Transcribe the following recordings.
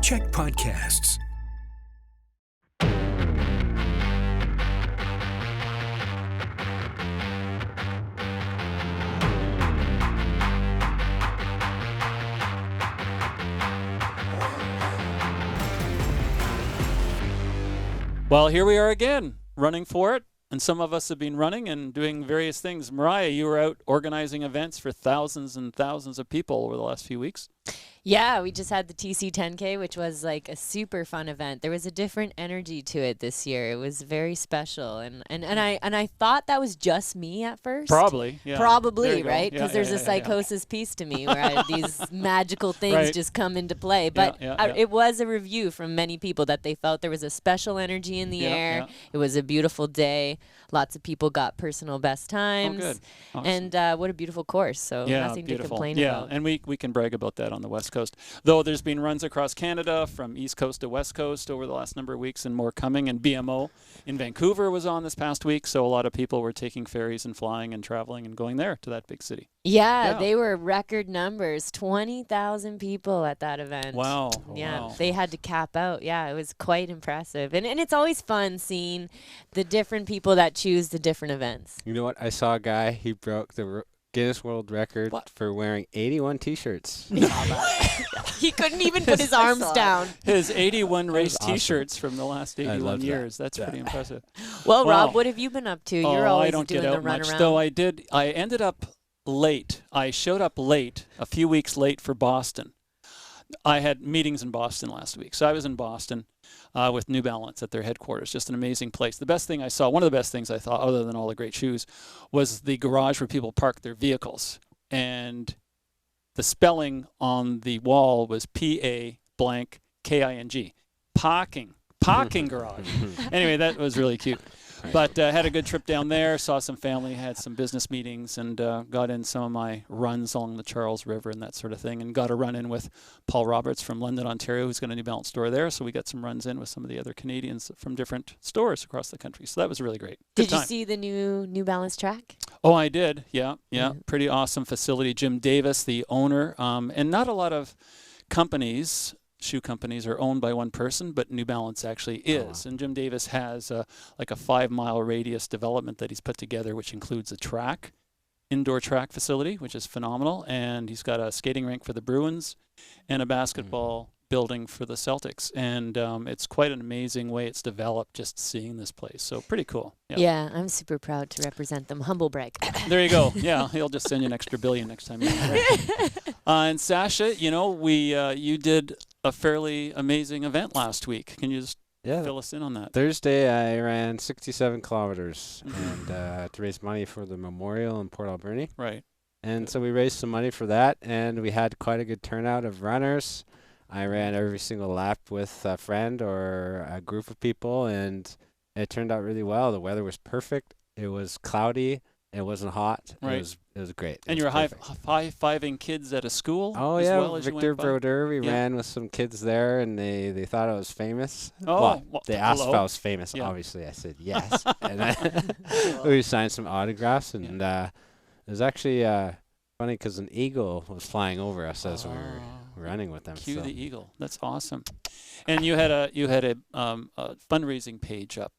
CHEK Podcasts. Well, here we are again, running for it. And some of us have been running and doing various things. Mariah, you were out organizing events for thousands and thousands of people over the last few weeks. Yeah, we just had the TC 10K, which was like a super fun event. There was a different energy to it this year. It was very special, and I thought that was just me at first. Probably, yeah. Probably, right? Because Yeah, there's a psychosis piece to me where these magical things just come into play. But it was a review from many people that they felt there was a special energy in the air. Yeah. It was a beautiful day. Lots of people got personal best times. Oh, good. Awesome. And what a beautiful course. So nothing to complain about. Yeah, and we can brag about that on the West Coast. Though there's been runs across Canada from East Coast to West Coast over the last number of weeks and more coming. And BMO in Vancouver was on this past week. So a lot of people were taking ferries and flying and traveling and going there to that big city. Yeah, they were record numbers, 20,000 people at that event. Wow. Yeah, wow. They had to cap out. Yeah, it was quite impressive. And it's always fun seeing the different people that choose the different events. You know what? I saw a guy, he broke the Guinness World Record for wearing 81 T-shirts. He couldn't even put his arms down. His 81 race awesome. T-shirts from the last 81 years. That's pretty impressive. Well, Wow. Rob, what have you been up to? You're always I don't doing get the out run much, around. though I ended up late. I showed up late, a few weeks late for Boston. I had meetings in Boston last week. So I was in Boston with New Balance at their headquarters. Just an amazing place. The best thing I saw, one of the best things I thought, other than all the great shoes, was the garage where people park their vehicles. And the spelling on the wall was P-A blank K-I-N-G. Parking garage. Anyway, that was really cute. But had a good trip down there, saw some family, had some business meetings, and got in some of my runs along the Charles River and that sort of thing, and got a run in with Paul Roberts from London, Ontario, who's got a New Balance store there. So we got some runs in with some of the other Canadians from different stores across the country. So that was really great. Did you see the New Balance track? Oh, I did. Yeah. Pretty awesome facility. Jim Davis, the owner, and not a lot of shoe companies are owned by one person, but New Balance actually is. And Jim Davis has like a 5-mile radius development that he's put together, which includes a indoor track facility, which is phenomenal. And he's got a skating rink for the Bruins and a basketball building for the Celtics. And it's quite an amazing way it's developed, just seeing this place. So pretty cool. Yeah, I'm super proud to represent them. Humble brag. There you go. Yeah, he'll just send you an extra $1 billion next time. And Sasha, you did a fairly amazing event last week. Can you just fill us in on that? Thursday, I ran 67 kilometers and to raise money for the memorial in Port Alberni. Right. And so we raised some money for that, and we had quite a good turnout of runners. I ran every single lap with a friend or a group of people, and it turned out really well. The weather was perfect. It was cloudy. It wasn't hot. Right. It was great. And you were high-fiving kids at a school? Oh, as yeah. well as Victor you went by? Broder. We ran with some kids there, and they thought I was famous. Oh, well, they asked if I was famous. Yeah. Obviously, I said yes. And we signed some autographs, and it was actually funny because an eagle was flying over us as we were running with them. Cue the eagle. That's awesome. And you had a fundraising page up.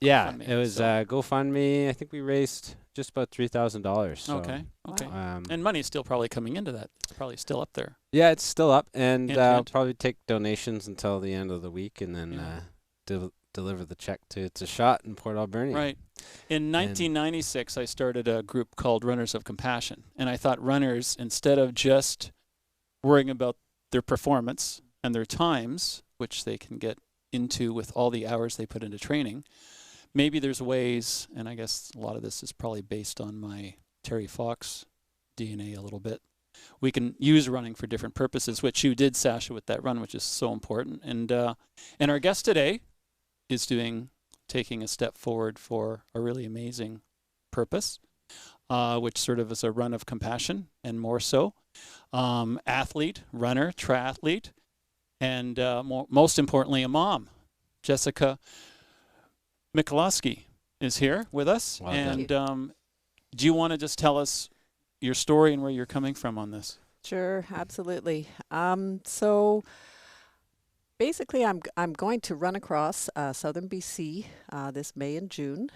Yeah, it was GoFundMe. I think we raised just about $3,000. So, okay. And money's still probably coming into that. It's probably still up there. Yeah, it's still up, and I'll probably take donations until the end of the week, and then deliver the check to It's a Shot in Port Alberni. Right. In 1996, I started a group called Runners of Compassion, and I thought runners, instead of just worrying about their performance and their times, which they can get into with all the hours they put into training, maybe there's ways, and I guess a lot of this is probably based on my Terry Fox DNA a little bit. We can use running for different purposes, which you did, Sasha, with that run, which is so important. And our guest today is taking a step forward for a really amazing purpose, which sort of is a run of compassion, and more so. Athlete, runner, triathlete, and most importantly, a mom. Jessica Michalofsky is here with us. Wow, and do you want to just tell us your story and where you're coming from on this? Sure, absolutely. So Basically, I'm going to run across southern BC this May and June,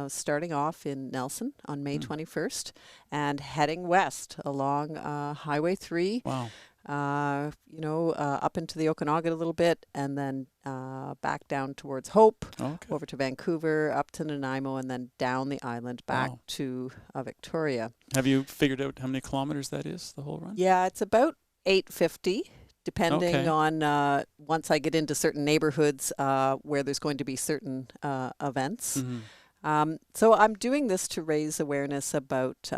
starting off in Nelson on May 21st and heading west along Highway 3. Wow. Up into the Okanagan a little bit, and then back down towards Hope, Okay. over to Vancouver, up to Nanaimo, and then down the island back Wow. to Victoria. Have you figured out how many kilometers that is, the whole run? Yeah, it's about 850, depending Okay. on once I get into certain neighborhoods where there's going to be certain events. Mm-hmm. So I'm doing this to raise awareness about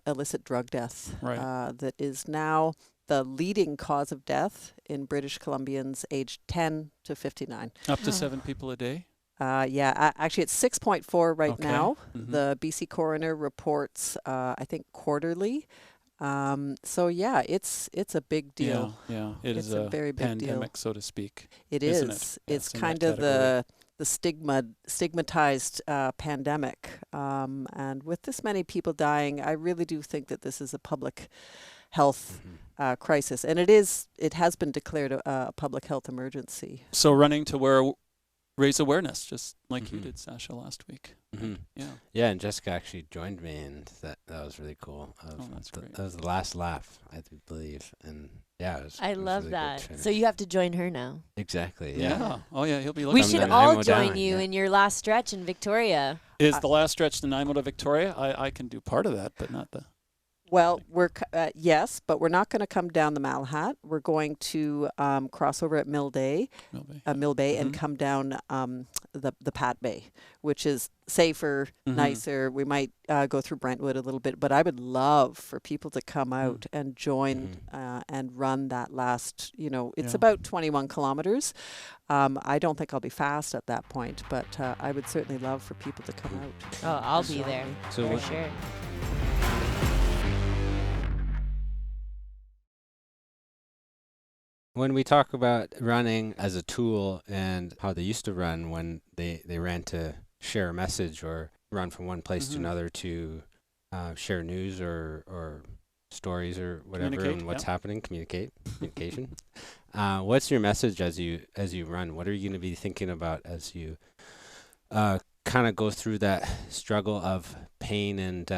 illicit drug death Right. that is now the leading cause of death in British Columbians aged 10 to 59. Up to 7 people a day? Actually, it's 6.4 right Okay. now. Mhm. The BC coroner reports, I think, quarterly. It's a big deal. Yeah. It It's is a very big deal. pandemic, so to speak. It Isn't is. it? Yeah, It's it's in kind that of the stigmatized pandemic. And with this many people dying, I really do think that this is a public health crisis. And it has been declared a public health emergency. So running to raise awareness, just like you did, Sasha, last week. Mm-hmm. Yeah. Yeah, and Jessica actually joined me, and that was really cool. That's great. That was the last laugh, I believe, and yeah, it was. I it was love really good that. finish. So you have to join her now. Exactly. Yeah. Oh, yeah, he'll be looking. We From should the all Nanaimo join down, you yeah. in your last stretch in Victoria. Is the last stretch the Nanaimo to Victoria? I can do part of that, but not the... Well, yes, but we're not going to come down the Malahat. We're going to cross over at Mill Bay, and come down the Pat Bay, which is safer, nicer. We might go through Brentwood a little bit, but I would love for people to come out and join and run that last, it's about 21 kilometers. I don't think I'll be fast at that point, but I would certainly love for people to come out. Oh, I'll be there So for what- sure. When we talk about running as a tool and how they used to run when they ran to share a message or run from one place to another to share news or stories or whatever Communicate, and what's happening, communication. What's your message as you run? What are you going to be thinking about as you kind of go through that struggle of pain and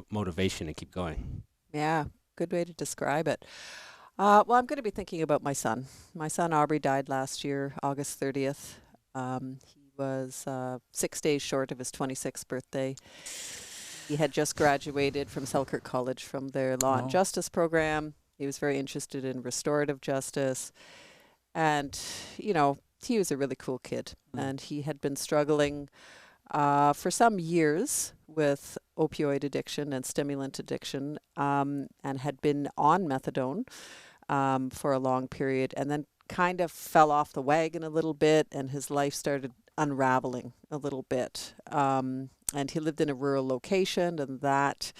motivation to keep going? Yeah, good way to describe it. Well, I'm going to be thinking about my son. My son Aubrey died last year, August 30th. He was 6 days short of his 26th birthday. He had just graduated from Selkirk College from their Law and Justice program. He was very interested in restorative justice. And, he was a really cool kid. And he had been struggling for some years with opioid addiction and stimulant addiction, and had been on methadone for a long period, and then kind of fell off the wagon a little bit, and his life started unraveling a little bit. And he lived in a rural location, and that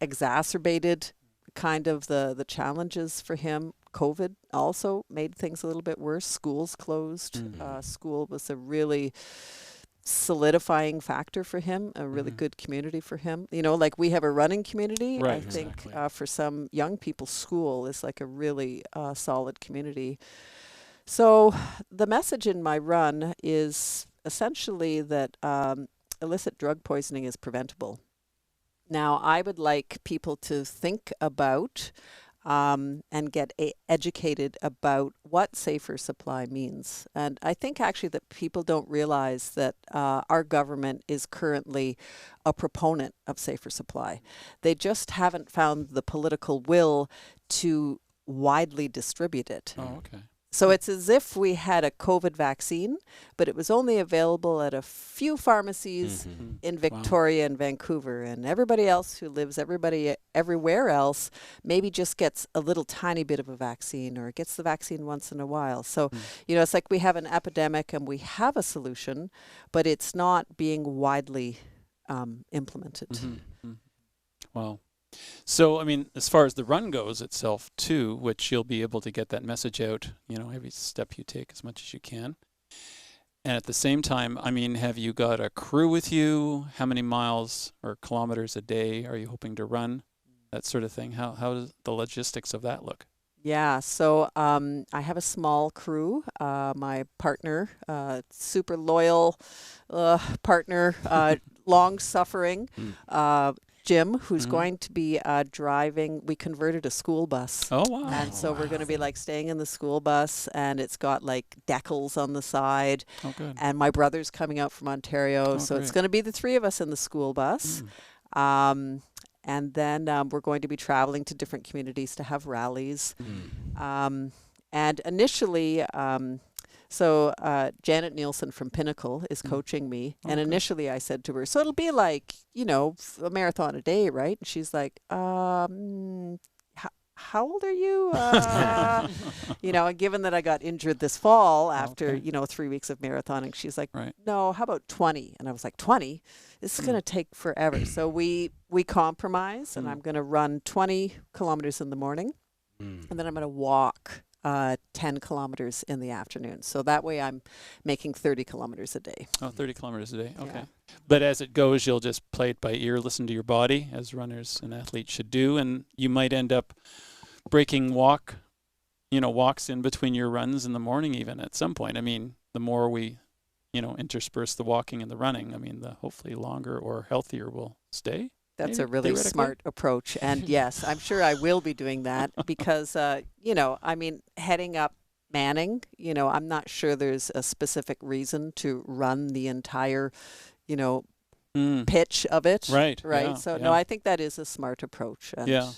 exacerbated kind of the challenges for him. COVID also made things a little bit worse. Schools closed. School was a really solidifying factor for him, a really good community for him. Like we have a running community. Right, I think exactly. for some young people, school is like a really solid community. So the message in my run is essentially that illicit drug poisoning is preventable. Now, I would like people to think about and get educated about what safer supply means. And I think actually that people don't realize that our government is currently a proponent of safer supply. They just haven't found the political will to widely distribute it. Oh, okay. So it's as if we had a COVID vaccine, but it was only available at a few pharmacies in Victoria and Vancouver, and everybody else who lives everywhere else maybe just gets a little tiny bit of a vaccine or gets the vaccine once in a while. So, it's like we have an epidemic and we have a solution, but it's not being widely implemented. Wow. So, as far as the run goes itself, too, which you'll be able to get that message out, every step you take as much as you can. And at the same time, have you got a crew with you? How many miles or kilometers a day are you hoping to run? That sort of thing. How does the logistics of that look? Yeah, so I have a small crew. My partner, super loyal partner, long suffering, Jim, who's going to be driving. We converted a school bus. Oh, wow. And so we're going to be like staying in the school bus, and it's got like decals on the side. Oh, good. And my brother's coming out from Ontario, Oh, so it's great. going to be the three of us in the school bus. And then we're going to be traveling to different communities to have rallies. And initially, Janet Nielsen from Pinnacle is coaching me. And Okay. initially I said to her, so it'll be like, a marathon a day, right? And she's like, how old are you? And given that I got injured this fall after, Okay. 3 weeks of marathoning, she's like, Right. no, how about 20? And I was like, 20? This is going to take forever. So we compromise, and I'm going to run 20 kilometers in the morning, and then I'm going to walk 10 kilometers in the afternoon. So that way I'm making 30 kilometers a day. Oh, 30 kilometers a day. Okay. Yeah. But as it goes, you'll just play it by ear, listen to your body, as runners and athletes should do, and you might end up breaking walks in between your runs in the morning even at some point. I mean, the more we, intersperse the walking and the running, I mean, the hopefully longer or healthier we'll stay. That's Maybe, a really theoretically? smart approach. And yes, I'm sure I will be doing that because, heading up Manning, I'm not sure there's a specific reason to run the entire, pitch of it. Right. Right. Yeah, So, yeah. no, I think that is a smart approach. And, Yeah.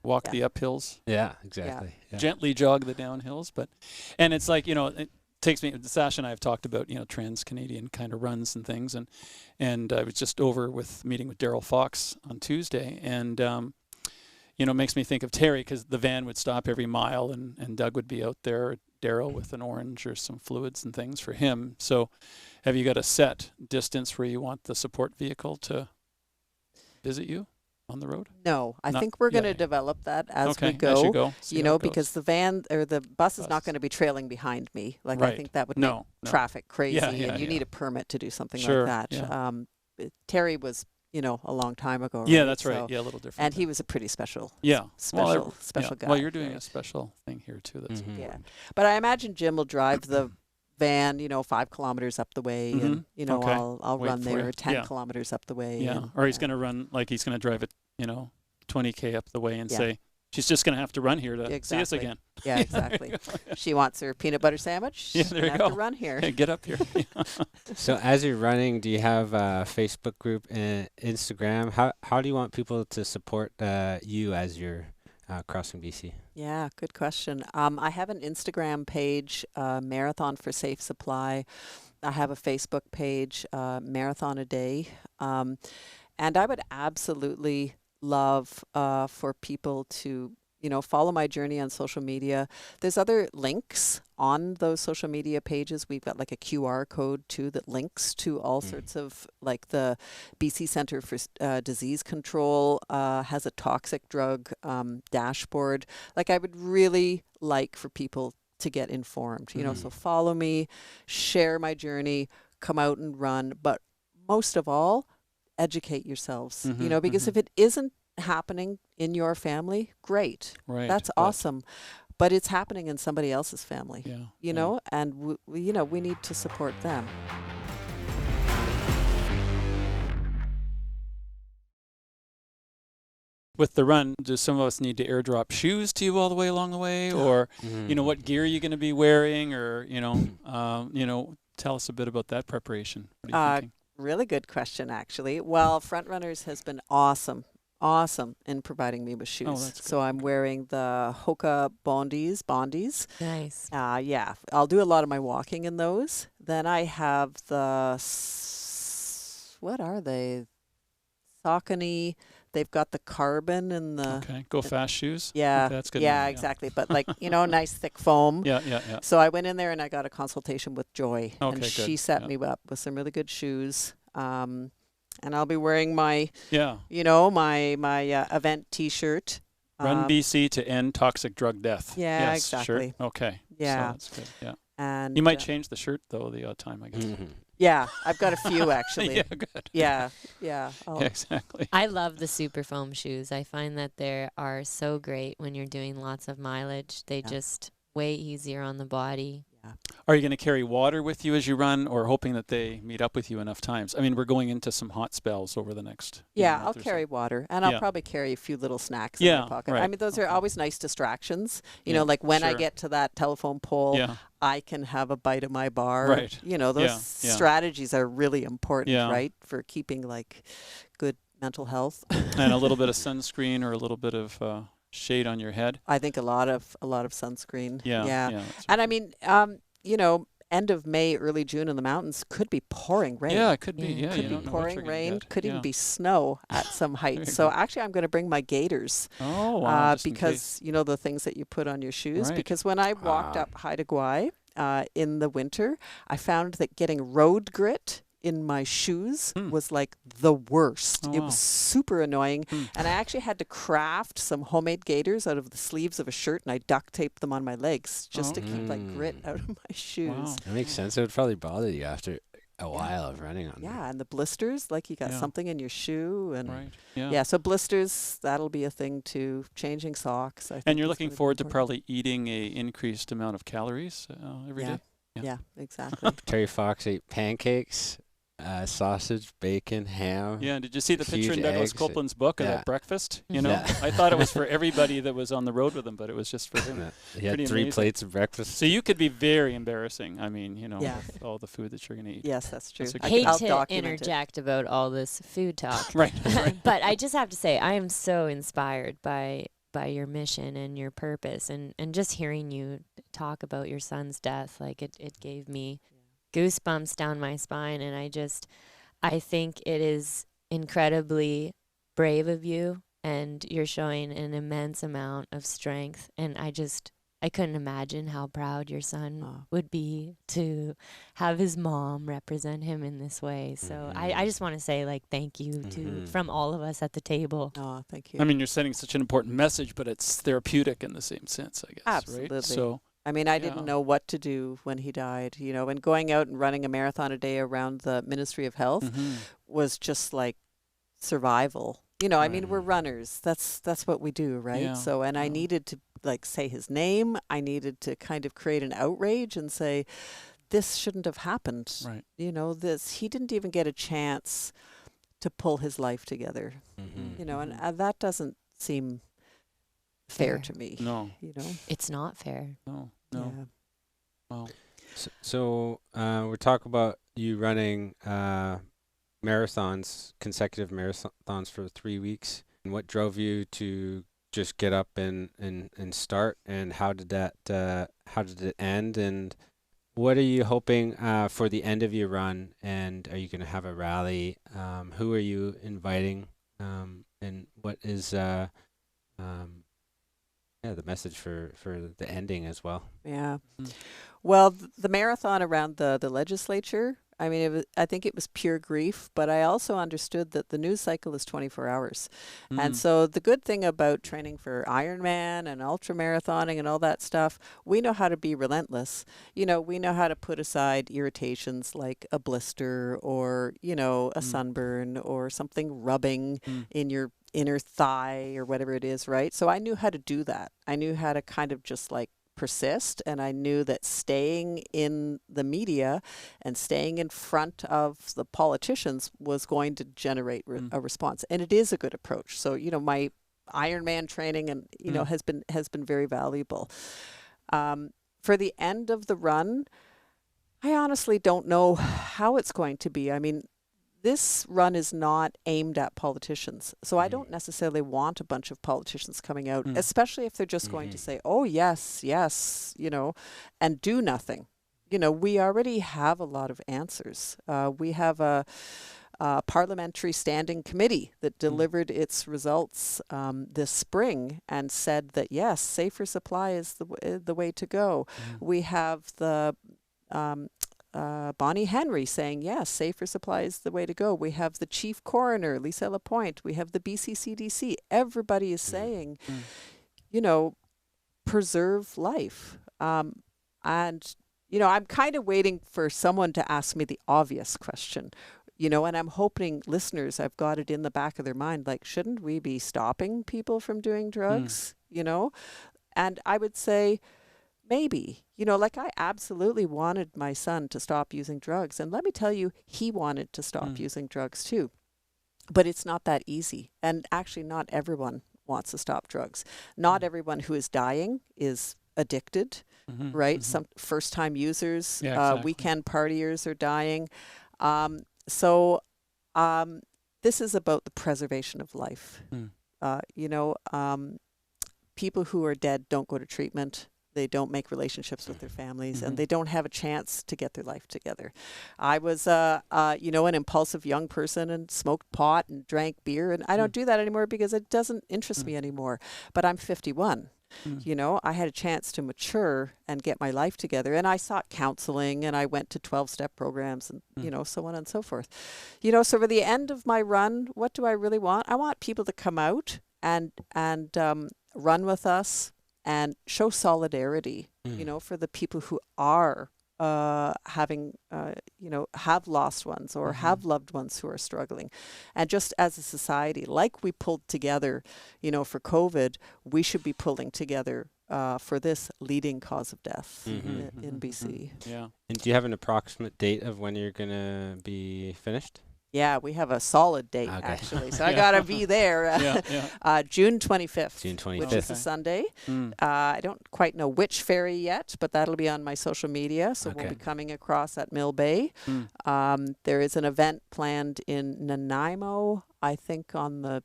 Walk yeah. the uphills, Yeah, exactly. Yeah. gently jog the downhills. And it's like, it takes me, Sasha and I have talked about, trans-Canadian kind of runs and things. And I was just over with meeting with Daryl Fox on Tuesday. And, it makes me think of Terry because the van would stop every mile and Doug would be out there, Daryl, with an orange or some fluids and things for him. So have you got a set distance where you want the support vehicle to visit you on the road? no, I Not think we're going to yet. develop that as Okay, we go. as you go. See how it goes. Because the van or the bus is not Bus. going to be trailing behind me. Like, I Right. think that would No, make no. traffic crazy, Yeah, and you yeah. need a permit to do something Sure, like that. yeah. Terry was, a long time ago. Yeah, right? that's right. So- Yeah, a little different. And he was a pretty special, yeah. special yeah. guy. Well, you're doing a right? special thing here too. That's Mhm. Yeah. important. But I imagine Jim will drive the van, 5 kilometers up the way, and Okay. I'll Wait run for there you. 10 Yeah. kilometers up the way. Yeah. and, Or he's going to run, like he's going to drive it, 20K up the way and Yeah. say, she's just going to have to run here to see us Exactly. again. Yeah, exactly. She wants her peanut butter sandwich. Yeah, She's there you gonna have go. to run here. Hey, get up here. So as you're running, do you have a Facebook group and Instagram? How do you want people to support you as you're crossing BC? Yeah, good question. I have an Instagram page, Marathon for Safe Supply. I have a Facebook page, Marathon a Day. And I would absolutely love for people to, follow my journey on social media. There's other links on those social media pages. We've got like a QR code too that links to all sorts of, like the BC Centre for Disease Control has a toxic drug dashboard. Like, I would really like for people to get informed, so follow me, share my journey, come out and run, but most of all, educate yourselves, because if it isn't happening in your family, great. Right. That's but- awesome. But it's happening in somebody else's family, Yeah. and we need to support them. With the run, do some of us need to airdrop shoes to you all the way along the way, or what gear are you going to be wearing, or tell us a bit about that preparation. What are you thinking? Really good question, actually. Well, Front Runners has been awesome in providing me with shoes. Oh, that's So I'm wearing the Hoka Bondies. Nice. Yeah, I'll do a lot of my walking in those. Then I have the, what are they? Saucony. They've got the carbon and the, Okay, go fast shoes. yeah, Okay, that's good. yeah, enough, exactly. But like, nice thick foam. Yeah. So I went in there and I got a consultation with Joy, Okay, and good. she set Yeah. me up with some really good shoes. And I'll be wearing my, Yeah. my event T-shirt. Run BC to end toxic drug death. Yeah, yes, exactly. Shirt. Okay. Yeah. So that's good. Yeah. And You might change the shirt though the odd time, I guess. Mhm. Yeah, I've got a few actually. Yeah, good. Yeah. Yeah, Oh, exactly. I love the super foam shoes. I find that they are so great when you're doing lots of mileage. They Yeah. just way easier on the body. yeah. Are you going to carry water with you as you run, or hoping that they meet up with you enough times? I mean, we're going into some hot spells over the next Yeah, month I'll or so. carry water, and I'll Yeah. probably carry a few little snacks in Yeah, my pocket. I right. mean, those are Okay. always nice distractions. You Yeah, know, like when I sure. get to that telephone pole, Yeah, I can have a bite of my bar. Right. You know, those Yeah, yeah. strategies are really important, Yeah. right, for keeping like good mental health. and a little bit of sunscreen or a little bit of shade on your head. I think a lot of sunscreen. Yeah, Yeah. that's And I okay. mean, you know, end of May, early June in the mountains could be pouring rain. Yeah, it could be. Yeah. Yeah, Could you be don't know what you're pouring gonna rain, get. could Yeah. even be snow at some you heights. So go. actually I'm going to bring my gaiters Oh, wow. Just in case. because you know the things that you put on your shoes. Right. Because when I walked Ah. up Haida Gwaii in the winter, I found that getting road grit in my shoes Hmm. was like the worst. Oh, It wow. was super annoying. Hmm. And I actually had to craft some homemade gaiters out of the sleeves of a shirt, and I duct taped them on my legs just to keep like grit Mm. out of my shoes. Wow. That makes sense. It would probably bother you after a while of running on them. Yeah, and the blisters, like you got Yeah. something in your shoe, and Right. Yeah. yeah, so blisters, that'll be a thing too. Changing socks, I think. And you're is looking gonna be forward to important. probably eating a increased amount of calories every day. Yeah. Yeah. Yeah, exactly. Terry Fox ate pancakes, sausage, bacon, ham. Yeah, did you see the picture in Huge Douglas eggs. Copeland's book of Yeah. that breakfast? You know, Yeah. I thought it was for everybody that was on the road with him, but it was just for him. Yeah. He had Pretty 3 amazing. plates of breakfast. So you could be very embarrassing. I mean, you know, Yeah. with all the food that you're going to eat. Yes, that's true. That's a I good hate I'll to document it. interject about all this food talk. Right. right. But I just have to say, I am so inspired by your mission and your purpose, and just hearing you talk about your son's death, like it gave me goosebumps down my spine, and I think it is incredibly brave of you, and you're showing an immense amount of strength, and I couldn't imagine how proud your son Oh. would be to have his mom represent him in this way. So I just want to say, like, thank you Mhm. from all of us at the table. Oh, thank you. I mean, you're sending such an important message, but it's therapeutic in the same sense, I guess. Absolutely. Right? So, I mean, I Yeah. didn't know what to do when he died, you know, and going out and running a marathon a day around the Ministry of Health mhm. was just like survival. You know, I mean, we're Right. runners. That's what we do, right? Yeah, So, and I yeah. needed to like say his name. I needed to kind of create an outrage and say this shouldn't have happened. Right. You know, he didn't even get a chance to pull his life together. Mhm. You know, and Mhm. that doesn't seem fair Fair. to me. No, You know. It's not fair. no. Yeah. Wow. So we're talking about you running marathons, consecutive marathons for 3 weeks. And what drove you to just get up and start? And how did it end? And what are you hoping for the end of your run? And are you going to have a rally? Who are you inviting? And what is the message for the ending as well? Yeah. Mhm. Well, the marathon around the legislature, I mean, I think it was pure grief, but I also understood that the news cycle is 24 hours. And Mm. so the good thing about training for Ironman and ultra marathoning and all that stuff, we know how to be relentless. You know, we know how to put aside irritations like a blister or, you know, a Mm. sunburn or something rubbing Mm. in your inner thigh or whatever it is, right? So I knew how to do that. I knew how to kind of just like persist, and I knew that staying in the media and staying in front of the politicians was going to generate a response, and it is a good approach. So you know, my Ironman training and you know has been very valuable. For the end of the run, I honestly don't know how it's going to be. I mean, this run is not aimed at politicians. So I don't necessarily want a bunch of politicians coming out, especially if they're just going to say, oh, yes, yes, you know, and do nothing. You know, we already have a lot of answers. We have a parliamentary standing committee that delivered its results this spring and said that, yes, safer supply is the way to go. We have the Bonnie Henry saying, yes, safer supply is the way to go. We have the chief coroner, Lisa Lapointe. We have the BCCDC. Everybody is saying, you know, preserve life. And, I'm kind of waiting for someone to ask me the obvious question, and I'm hoping listeners, I've got it in the back of their mind, like, shouldn't we be stopping people from doing drugs, And I would say, maybe, like I absolutely wanted my son to stop using drugs. And let me tell you, he wanted to stop using drugs too. But it's not that easy. And actually, not everyone wants to stop drugs. Not everyone who is dying is addicted, right? Some first-time users, exactly. weekend partiers are dying. So this is about the preservation of life. People who are dead don't go to treatment. They don't make relationships with their families, and they don't have a chance to get their life together. I was, an impulsive young person and smoked pot and drank beer, and I don't do that anymore because it doesn't interest me anymore. But I'm 51. I had a chance to mature and get my life together, and I sought counseling, and I went to 12-step programs, and so on and so forth. So for the end of my run, what do I really want? I want people to come out and run with us and show solidarity, for the people who are having, have lost ones or have loved ones who are struggling. And just as a society, like we pulled together, for COVID, we should be pulling together for this leading cause of death in BC. Yeah. And do you have an approximate date of when you're going to be finished? Yeah, we have a solid date, actually. So I got to be there. June 25th. June 25th. Which is a Sunday. I don't quite know which ferry yet, but that'll be on my social media. So we'll be coming across at Mill Bay. There is an event planned in Nanaimo, I think on the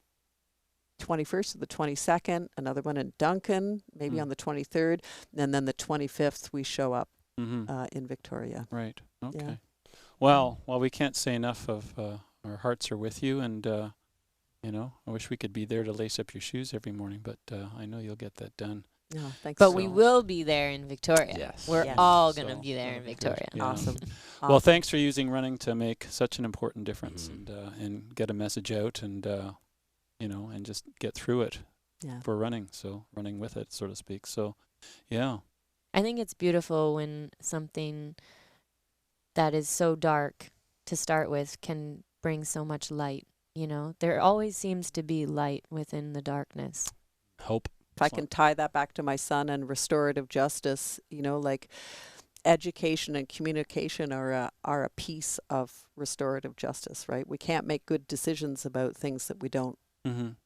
21st or the 22nd. Another one in Duncan, maybe on the 23rd. And then the 25th, we show up in Victoria. Right. Okay. Yeah. Well, we can't say enough of our hearts are with you, and I wish we could be there to lace up your shoes every morning, but I know you'll get that done. No, thanks. But we will be there in Victoria. Yes. We're Yes. all going to So, be there in that'll be good. Victoria. Yeah. Awesome. Well, thanks for using running to make such an important difference and get a message out and and just get through it for running. So running with it, so to speak. So, yeah. I think it's beautiful when something that is so dark to start with can bring so much light. There always seems to be light within the darkness. Hope. If I can tie that back to my son and restorative justice, like education and communication are a piece of restorative justice, right? We can't make good decisions about things that we don't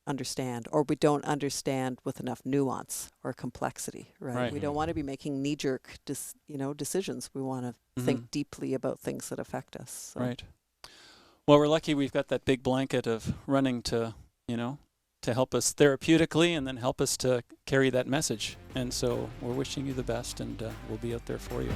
understand, or we don't understand with enough nuance or complexity, right? We don't want to be making knee-jerk decisions. We want to think deeply about things that affect us. So. Right. Well, we're lucky we've got that big blanket of running to help us therapeutically and then help us to carry that message. And so we're wishing you the best, and we'll be out there for you.